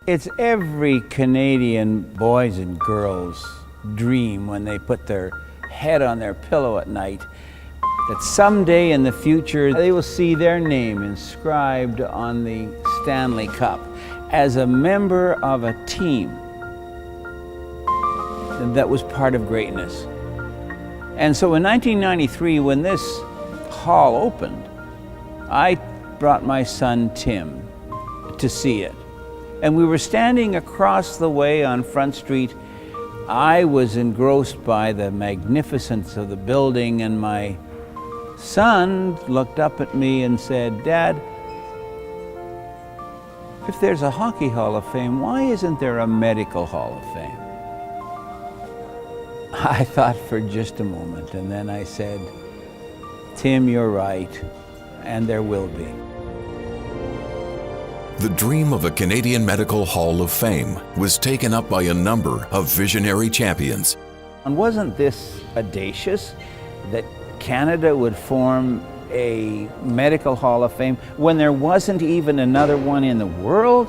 It's every Canadian boys and girls' dream when they put their head on their pillow at night that someday in the future they will see their name inscribed on the Stanley Cup as a member of a team that was part of greatness. And so in 1993, when this hall opened, I brought my son Tim to see it. And we were standing across the way on Front Street. I was engrossed by the magnificence of the building, and my son looked up at me and said, "Dad, if there's a Hockey Hall of Fame, why isn't there a Medical Hall of Fame?" I thought for just a moment, and then I said, "Tim, you're right, and there will be." The dream of a Canadian Medical Hall of Fame was taken up by a number of visionary champions. And wasn't this audacious that Canada would form a Medical Hall of Fame when there wasn't even another one in the world?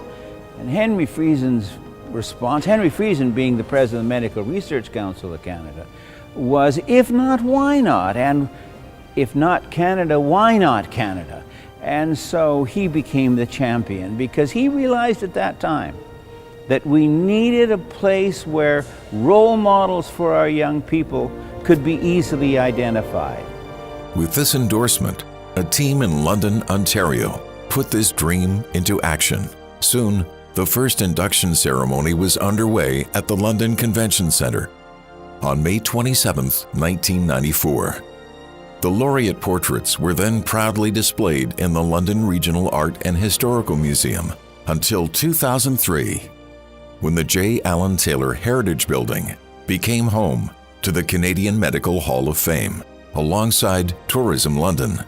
And Henry Friesen's response, Henry Friesen being the president of the Medical Research Council of Canada, was, if not, why not? And if not Canada, why not Canada? And so he became the champion because he realized at that time that we needed a place where role models for our young people could be easily identified. With this endorsement, a team in London, Ontario, put this dream into action. Soon, the first induction ceremony was underway at the London Convention Centre on May 27, 1994. The laureate portraits were then proudly displayed in the London Regional Art and Historical Museum until 2003, when the J. Allen Taylor Heritage Building became home to the Canadian Medical Hall of Fame, alongside Tourism London.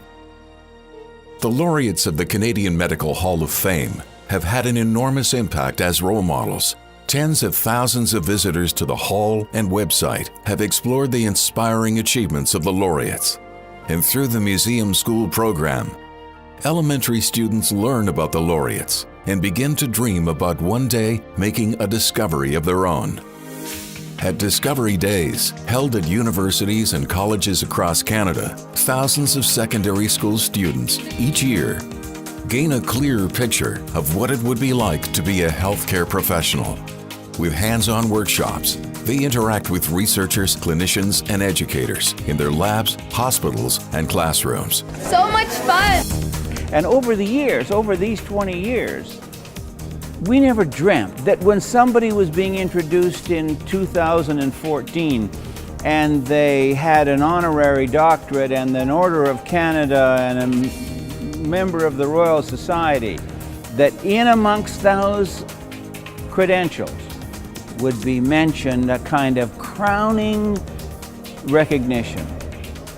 The laureates of the Canadian Medical Hall of Fame have had an enormous impact as role models. Tens of thousands of visitors to the hall and website have explored the inspiring achievements of the laureates. And through the Museum School program, elementary students learn about the laureates and begin to dream about one day making a discovery of their own. At Discovery Days, held at universities and colleges across Canada, thousands of secondary school students each year gain a clearer picture of what it would be like to be a healthcare professional. With hands-on workshops, they interact with researchers, clinicians, and educators in their labs, hospitals, and classrooms. So much fun! And over the years, over these 20 years, we never dreamt that when somebody was being introduced in 2014 and they had an honorary doctorate and an Order of Canada and a member of the Royal Society, that in amongst those credentials would be mentioned a kind of crowning recognition.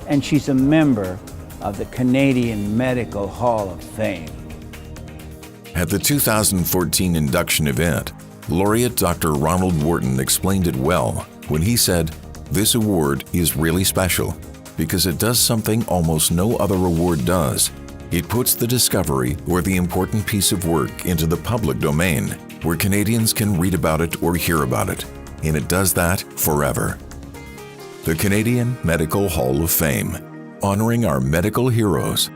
And she's a member of the Canadian Medical Hall of Fame. At the 2014 induction event, laureate Dr. Ronald Wharton explained it well when he said, "This award is really special because it does something almost no other award does. It puts the discovery or the important piece of work into the public domain, where Canadians can read about it or hear about it, and it does that forever." The Canadian Medical Hall of Fame, honoring our medical heroes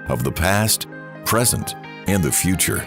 of the past, present, and the future.